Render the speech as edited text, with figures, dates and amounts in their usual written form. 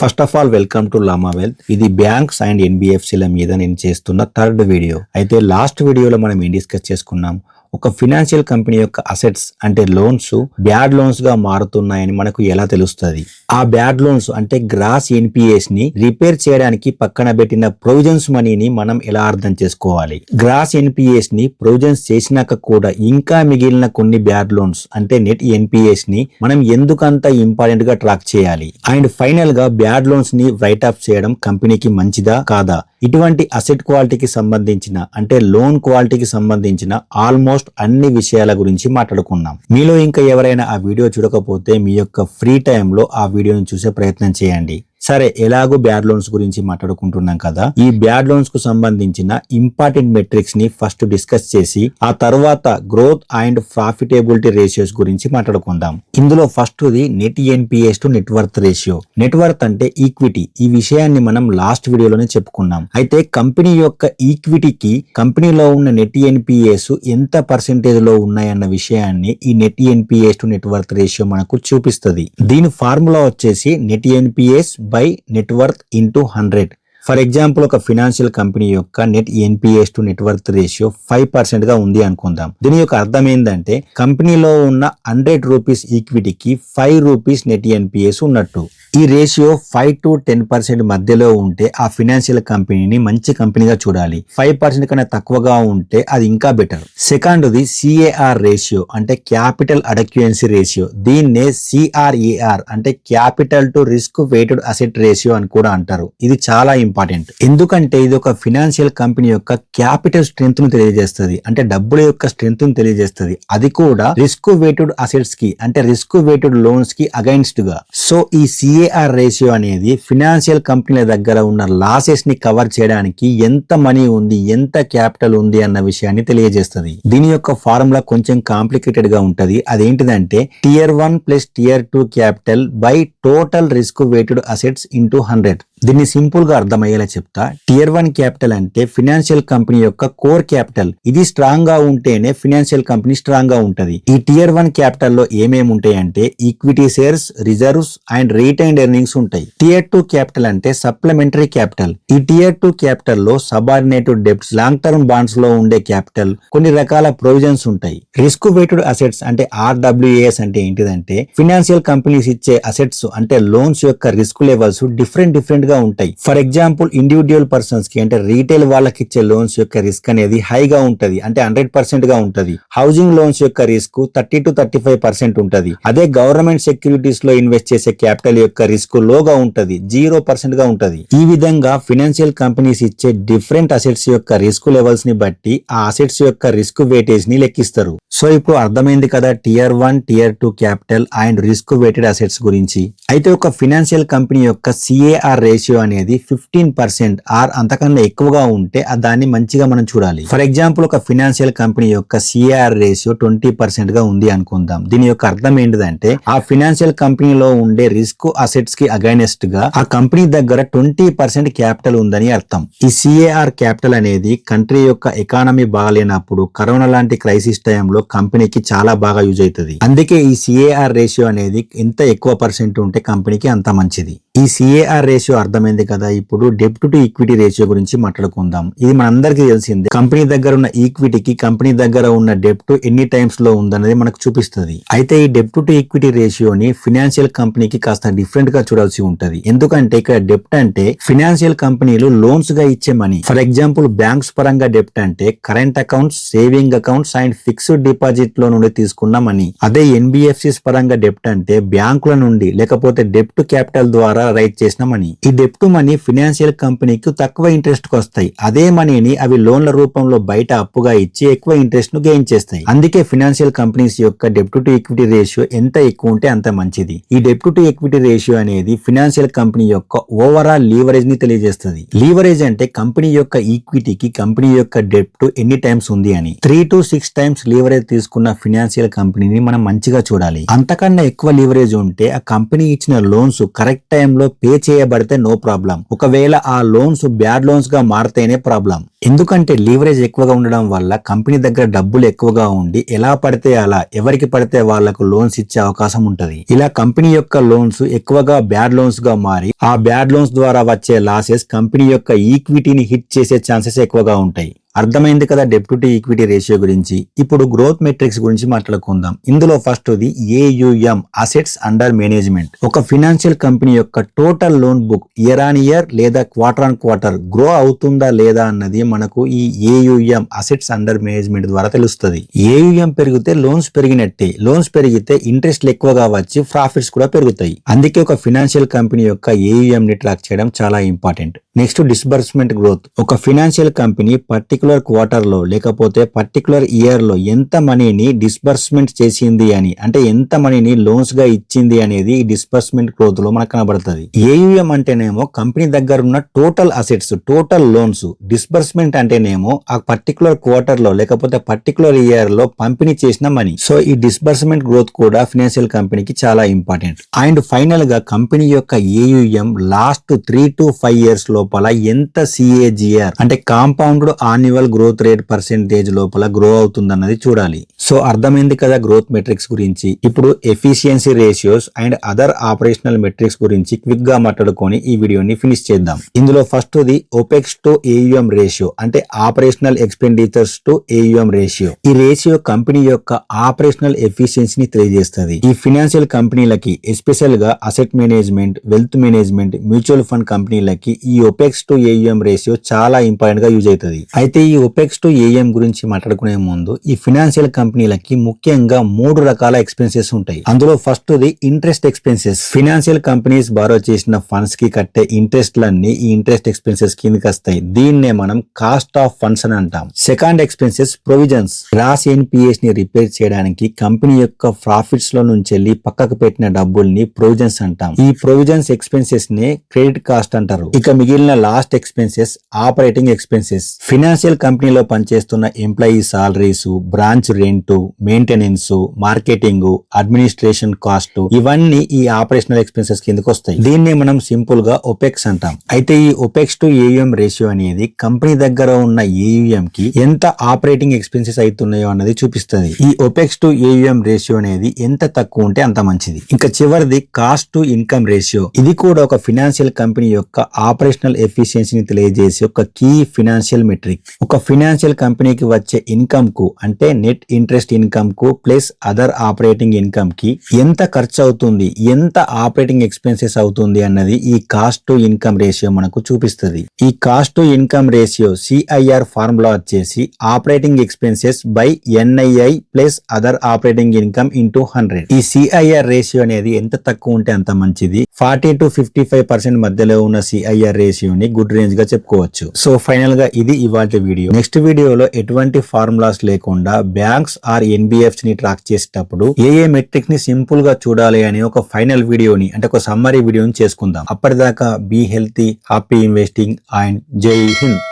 First of all welcome to Lama Wealth. ఇది banks and ఎన్బిఎఫ్సిల మీద నేను చేస్తున్న థర్డ్ వీడియో. అయితే లాస్ట్ వీడియోలో మనం ఏం డిస్కస్ చేసుకున్నాం, ఒక ఫినాన్షియల్ కంపెనీ యొక్క అసెట్స్ అంటే లోన్స్ బ్యాడ్ లోన్స్ గా మారుతున్నాయని మనకు ఎలా తెలుస్తుంది. ఆ బ్యాడ్ లోన్స్ అంటే గ్రాస్ ఎన్పిఎస్ ని రిపేర్ చేయడానికి పక్కన పెట్టిన ప్రొవిజన్స్ మనీని మనం ఎలా అర్థం చేసుకోవాలి. గ్రాస్ ఎన్పిఎస్ ని ప్రొవిజన్స్ చేసినాక కూడా ఇంకా మిగిలిన కొన్ని బ్యాడ్ లోన్స్ అంటే నెట్ ఎన్పిఎస్ ని మనం ఎందుకంత ఇంపార్టెంట్ గా ట్రాక్ చేయాలి. అండ్ ఫైనల్ గా బ్యాడ్ లోన్స్ ని రైట్ ఆఫ్ చేయడం కంపెనీకి మంచిదా కాదా, ఇటువంటి అసెట్ క్వాలిటీకి సంబంధించిన అంటే లోన్ క్వాలిటీకి సంబంధించిన ఆల్మోస్ట్ అన్ని విషయాల గురించి మాట్లాడుకున్నాం. మీలో ఇంకా ఎవరైనా ఆ వీడియో చూడకపోతే మీ యొక్క ఫ్రీ టైంలో ఆ వీడియోని చూసే ప్రయత్నం చేయండి. సరే, ఎలాగో బ్యాడ్ లోన్స్ గురించి మాట్లాడుకుంటున్నాం కదా, ఈ బ్యాడ్ లోన్స్ కు సంబంధించిన ఇంపార్టెంట్ మెట్రిక్స్ ని ఫస్ట్ డిస్కస్ చేసి ఆ తర్వాత గ్రోత్ అండ్ ప్రాఫిటబిలిటీ రేషియోస్ గురించి మాట్లాడుకుందాం. ఇందులో first the net NPS to net worth ratio. Net worth అంటే ఈక్విటీ. ఈ విషయాన్ని మనం లాస్ట్ వీడియోలోనే చెప్పుకున్నాం. అయితే కంపెనీ యొక్క ఈక్విటీకి కంపెనీలో ఉన్న నెట్ ఎన్పిఎస్ ఎంత పర్సెంటేజ్ లో ఉన్నాయన్న విషయాన్ని ఈ net NPS to net worth ratio మనకు చూపిస్తుంది. దీని ఫార్ములా వచ్చేసి net NPS by net worth into 100. For example, ఒక ఫినాన్షియల్ కంపెనీ యొక్క net NPS to net worth ratio 5% గా ఉంది అనుకుందాం. దీని యొక్క అర్థం ఏంటంటే కంపెనీలో ఉన్న 100 రూపీస్ ఈక్విటీకి 5 రూపీస్ నెట్ ఎన్పిఎస్ ఉన్నట్టు. ఈ రేషియో 5 to 10% మధ్యలో ఉంటే ఆ ఫినాన్షియల్ కంపెనీని మంచి కంపెనీగా చూడాలి. 5% కన్నా తక్కువగా ఉంటే అది ఇంకా బెటర్. సెకండ్ది సిఏఆర్ రేషియో అంటే క్యాపిటల్ అడక్యుయెన్సీ రేషియో. దీన్నే సిఆర్ఏఆర్ అంటే capital to risk weighted asset ratio అని కూడా అంటారు. ఇది చాలా ఇంపార్టెంట్. ఎందుకంటే ఇది ఒక ఫినాన్షియల్ కంపెనీ యొక్క క్యాపిటల్ స్ట్రెంత్ ను తెలియజేస్తుంది, అంటే డబ్బుల యొక్క స్ట్రెంత్ ను తెలియజేస్తుంది. అది కూడా రిస్క్ వెయిటెడ్ అసెట్స్ కి అంటే రిస్క్ వెయిటెడ్ లోన్స్ కి అగైన్స్ట్ గా. సో ఈ సిఏఆర్ రేషియో అనేది ఫినాన్షియల్ కంపెనీల దగ్గర ఉన్న లాసెస్ ని కవర్ చేయడానికి ఎంత మనీ ఉంది, ఎంత క్యాపిటల్ ఉంది అన్న విషయాన్ని తెలియజేస్తుంది. దీని యొక్క ఫార్ములా కొంచెం కాంప్లికేటెడ్ గా ఉంటది. అదేంటిదంటే Tier 1 plus Tier 2 capital by total risk weighted assets into 100. దీన్ని సింపుల్ గా అర్థమయ్యేలా చెప్తా. Tier 1 క్యాపిటల్ అంటే ఫినాన్షియల్ కంపెనీ యొక్క కోర్ క్యాపిటల్. ఇది స్ట్రాంగ్ గా ఉంటేనే ఫినాన్షియల్ కంపెనీ స్ట్రాంగ్ గా ఉంటది. ఈ Tier 1 క్యాపిటల్ లో ఏమేమి ఉంటాయి అంటే equity shares, reserves and retained earnings ఉంటాయి. Tier 2 క్యాపిటల్ అంటే సప్లిమెంటరీ క్యాపిటల్. ఈ Tier 2 క్యాపిటల్ లో subordinated debts, long term bonds లో ఉండే క్యాపిటల్, కొన్ని రకాల ప్రొవిజన్స్ ఉంటాయి. రిస్క్ వెయిటెడ్ అసెట్స్ అంటే RWAS అంటే ఏంటిదంటే ఫినాన్షియల్ కంపెనీస్ ఇచ్చే అసెట్స్ అంటే లోన్స్ యొక్క రిస్క్ లెవెల్స్ డిఫరెంట్ గా ఉంటాయి. ఫర్ ఎగ్జాంపుల్, ఇండివిజువల్ పర్సన్స్ కి అంటే రీటైల్ వాళ్ళకి ఇచ్చే లోన్స్ యొక్క రిస్క్ అనేది హైగా ఉంటది, అంటే 100% గా ఉంటది. హౌసింగ్ లోన్స్ యొక్క రిస్క్ 30 to 35% ఉంటది. అదే గవర్నమెంట్ సెక్యూరిటీస్ లో ఇన్వెస్ట్ చేసే క్యాపిటల్ యొక్క రిస్క్ లోగా ఉంటది, 0% గా ఉంటది. ఈ విధంగా ఫినాన్షియల్ కంపెనీస్ ఇచ్చే డిఫరెంట్ అసెట్స్ యొక్క రిస్క్ లెవెల్స్ ని బట్టి ఆ అసెట్స్ యొక్క రిస్క్ వెయిటేజ్ ని లెక్కిస్తారు. సో ఇప్పుడు అర్థమైంది కదా Tier 1, Tier 2 capital and risk weighted assets గురించి. అయితే ఒక ఫినాన్షియల్ కంపెనీ యొక్క సిఏఆర్ రేషియో అనేది 15% ఆర్ అంతకన్నా ఎక్కువగా ఉంటే దాన్ని మంచిగా మనం చూడాలి. ఫర్ ఎగ్జాంపుల్, ఒక ఫినాన్షియల్ కంపెనీ యొక్క సిఏఆర్ రేషియో 20% గా ఉంది అనుకుందాం. దీని యొక్క అర్థం ఏంటిదంటే ఆ ఫినాన్షియల్ కంపెనీలో ఉండే రిస్క్ అసెట్స్ కి అగైనెస్ట్ గా ఆ కంపెనీ దగ్గర 20% క్యాపిటల్ ఉందని అర్థం. ఈ సిఏఆర్ క్యాపిటల్ అనేది కంట్రీ యొక్క ఎకానమీ బాగాలేనప్పుడు, కరోనా లాంటి క్రైసిస్ టైంలో కంపెనీకి చాలా బాగా యూజ్ అవుతుంది. అందుకే ఈ సిఏఆర్ రేషియో అనేది ఎంత ఎక్కువ పర్సెంట్ ఉంటే కంపెనీకి అంత మంచిది. ఈ సిఏఆర్ రేషియో అర్థమైంది కదా. ఇప్పుడు డెబ్ట్ టు ఈక్విటీ రేషియో గురించి మాట్లాడుకుందాం. ఇది మనందరికీ తెలిసిందే. కంపెనీ దగ్గర ఉన్న ఈక్విటీకి కంపెనీ దగ్గర ఉన్న డెబ్ట్ ఎన్ని టైమ్స్ లో ఉందనేది మనకు చూపిస్తుంది. అయితే ఈ డెబ్ట్ టు ఈక్విటీ రేషియోని ఫినాన్షియల్ కంపెనీకి కాస్త డిఫరెంట్ గా చూడాల్సి ఉంటది. ఎందుకంటే ఇక్కడ డెబ్ట్ అంటే ఫినాన్షియల్ కంపెనీలు లోన్స్ గా ఇచ్చే మనీ. ఫర్ ఎగ్జాంపుల్, బ్యాంక్స్ పరంగా డెబ్ట్ అంటే current accounts, saving accounts and fixed deposit లో నుండి తీసుకున్న మనీ. అదే ఎన్బిఎఫ్సిస్ పరంగా డెబ్ట్ అంటే బ్యాంకుల నుండి లేకపోతే డెబ్ట్ క్యాపిటల్ ద్వారా రైట్ చేసిన మనీ. ఈ డెబ్ట్ మనీ ఫినాన్షియల్ కంపెనీకి తక్కువ ఇంట్రెస్ట్ కు వస్తాయి. అదే మనీని అవి లోన్ల రూపంలో బయట అప్పుగా ఇచ్చి ఎక్కువ ఇంట్రెస్ట్ ను గెయిన్ చేస్తాయి. అందుకే ఫినాన్షియల్ కంపెనీస్ యొక్క డెబ్ట్ టు ఈక్విటీ రేషియో ఎంత ఎక్కువ ఉంటే అంత మంచిది. ఈ డెబ్ట్ టు ఈక్విటీ రేషియో అనేది ఫినాన్షియల్ కంపెనీ యొక్క ఓవరాల్ లీవరేజ్ ని తెలియజేస్తుంది. లీవరేజ్ అంటే కంపెనీ యొక్క ఈక్విటీకి కంపెనీ యొక్క డెబ్ట్ ఎన్ని టైమ్స్ ఉంది అని. 3 to 6 టైమ్స్ లీవరేజ్ తీసుకున్న ఫినాన్షియల్ కంపెనీని మనం మంచిగా చూడాలి. అంతకన్నా ఎక్కువ లీవరేజ్ ఉంటే ఆ కంపెనీ ఇచ్చిన లోన్స్ కరెక్ట్ టైం టైంలో పే చేయబడితే నో ప్రాబ్లం. ఒకవేళ ఆ లోన్స్ బ్యాడ్ లోన్స్ గా మారితేనే ప్రాబ్లం. ఎందుకంటే లీవరేజ్ ఎక్కువగా ఉండడం వల్ల కంపెనీ దగ్గర డబ్బులు ఎక్కువగా ఉండి ఎలా పడితే అలా ఎవరికి పడితే వాళ్లకు లోన్స్ ఇచ్చే అవకాశం ఉంటది. ఇలా కంపెనీ యొక్క లోన్స్ ఎక్కువగా బ్యాడ్ లోన్స్ గా మారి ఆ బ్యాడ్ లోన్స్ ద్వారా వచ్చే లాసెస్ కంపెనీ యొక్క ఈక్విటీని హిట్ చేసే ఛాన్సెస్ ఎక్కువగా ఉంటాయి. అర్థమైంది కదా డెట్ టు ఈక్విటీ రేషియో గురించి. ఇప్పుడు గ్రోత్ మెట్రిక్స్ గురించి మాట్లాడుకుందాం. ఇందులో first the AUM, assets under management. ఒక ఫినాన్షియల్ కంపెనీ యొక్క total loan book year on year లేదా క్వార్టర్ ఆన్ క్వార్టర్ గ్రో అవుతుందా లేదా అన్నది మనకు ఈ AUM, అసెట్స్ అండర్ మేనేజ్మెంట్ ద్వారా తెలుస్తుంది. AUM పెరిగితే లోన్స్ పెరిగినట్టే, లోన్స్ పెరిగితే ఇంట్రెస్ట్లు ఎక్కువగా వచ్చి ప్రాఫిట్స్ కూడా పెరుగుతాయి. అందుకే ఒక ఫినాన్షియల్ కంపెనీ యొక్క AUM ని ట్రాక్ చేయడం చాలా ఇంపార్టెంట్. Next disbursement growth. ఒక ఫినాన్షియల్ కంపెనీ పర్టికులర్ క్వార్టర్ లో లేకపోతే పర్టికులర్ ఇయర్ లో ఎంత మనీని డిస్బర్స్మెంట్ చేసింది అని, అంటే ఎంత మనీని లోన్స్ గా ఇచ్చింది అనేది ఈ డిస్బర్స్మెంట్ గ్రోత్ లో మనకు కనబడుతుంది. AUM అంటేనేమో కంపెనీ దగ్గర ఉన్న total assets, total loans. Disbursement అంటేనేమో ఆ పర్టికులర్ క్వార్టర్ లో లేకపోతే పర్టికులర్ ఇయర్ లో పంపిణీ చేసిన మనీ. సో ఈ డిస్బర్స్మెంట్ గ్రోత్ కూడా ఫినాన్షియల్ కంపెనీకి చాలా ఇంపార్టెంట్. అండ్ ఫైనల్ గా కంపెనీ యొక్క AUM లాస్ట్ 3 to 5 ఇయర్స్ లోపల ఎంత CAGR అంటే compound annual growth rate percentage లోపల గ్రో అవుతుందన్నది చూడాలి. సో అర్థమైంది కదా గ్రోత్ మెట్రిక్స్ గురించి. ఇప్పుడు efficiency ratios and other operational metrics గురించి క్విక్ గా మాట్లాడుకొని ఈ వీడియోని ఫినిష్ చేద్దాం. ఇందులో first the OPEX to AUM ratio, అంటే operational expenditures to AUM ratio. ఈ రేషియో కంపెనీ యొక్క ఆపరేషనల్ ఎఫిషియన్సీని తెలియజేస్తుంది. ఈ ఫినాన్షియల్ కంపెనీలకి ఎస్పెషల్ గా asset management, wealth management, mutual fund కంపెనీలకి ఈ OPEX to AUM రేషియో చాలా ఇంపార్టెంట్ గా యూజ్ అవుతుంది. అయితే ఈ OPEX to AUM గురించి మాట్లాడుకునే ముందు ఈ ఫినాన్షియల్ కంపెనీలకి ముఖ్యంగా 3 రకాల ఎక్స్పెన్సెస్ ఉంటాయి. అందులో first the interest expenses. Financial companies borrow చేసిన ఫండ్స్ కి కట్టే ఇంట్రెస్ట్లన్నీ ఈ ఇంట్రెస్ట్ ఎక్స్పెన్సెస్ కిందకి వస్తాయి. దీన్నే మనం కాస్ట్ ఆఫ్ ఫండ్స్ అని అంటాం. Second expenses provisions. Gross NPAs ని రిపేర్ చేయడానికి కంపెనీ యొక్క ప్రాఫిట్స్ లో నుంచి వెళ్ళి పక్కకు పెట్టిన డబ్బుల్ని ప్రొవిజన్స్ అంటాం. ఈ ప్రొవిజన్స్ ఎక్స్పెన్సెస్ నే క్రెడిట్ కాస్ట్ అంటారు. ఇక మిగిలిన last expenses operating expenses. Financial కంపెనీలో పనిచేస్తున్న employee salaries, branch rent, maintenance, marketing, administration cost, ఇవన్నీ ఈ ఆపరేషనల్ ఎక్స్పెన్సెస్ కిందకి వస్తాయి. దీన్ని మనం సింపుల్ గా OPEX అంటాం. అయితే ఈ OPEX to AUM రేషియో అనేది కంపెనీ దగ్గర ఉన్న AUM కి ఎంత ఆపరేటింగ్ ఎక్స్పెన్సెస్ అవుతున్నాయో అన్నది చూపిస్తుంది. ఈ OPEX to AUM రేషియో అనేది ఎంత తక్కువ ఉంటే అంత మంచిది. ఇంకా చివరిది కాస్ట్ టు ఇన్కమ్ రేషియో. ఇది కూడా ఒక ఫినాన్షియల్ కంపెనీ యొక్క ఆపరేషనల్ ఎఫిషియన్సీని తెలియజేసే ఒక కీ ఫినాన్షియల్ మెట్రిక్. ఒక ఫినాన్షియల్ కంపెనీకి వచ్చే ఇన్కమ్ కు, అంటే నెట్ ఇంట్రెస్ట్ ఇన్కమ్ కు ప్లస్ అదర్ ఆపరేటింగ్ ఇన్కమ్ కి ఎంత ఖర్చు అవుతుంది, ఎంత ఆపరేటింగ్ ఎక్స్పెన్సెస్ అవుతుంది అన్నది ఈ కాస్ట్ టు ఇన్కమ్ రేషియో మనకు చూపిస్తుంది. ఈ cost to income ratio CIR formula వచ్చేసి operating expenses by NII plus other operating income into 100. ఈ CIR రేషియో అనేది ఎంత తక్కువ ఉంటే అంత మంచిది. 40 to 55% మధ్యలో ఉన్న CIR రేషియోని గుడ్ రేంజ్ గా చెప్పుకోవచ్చు. సో ఫైనల్ గా ఇది ఇవాల్టి వీడియో. నెక్స్ట్ వీడియోలో ఎటువంటి ఫార్ములాస్ లేకుండా బ్యాంక్స్ ఆర్ NBFs ని ట్రాక్ చేసేటప్పుడు ఏ మెట్రిక్ ని సింపుల్ గా చూడాలి అని ఒక ఫైనల్ వీడియోని, అంటే ఒక సమ్మరీ వీడియోని చేసుకుందాం. అప్పటిదాకా be healthy, happy investing and Jai Hind.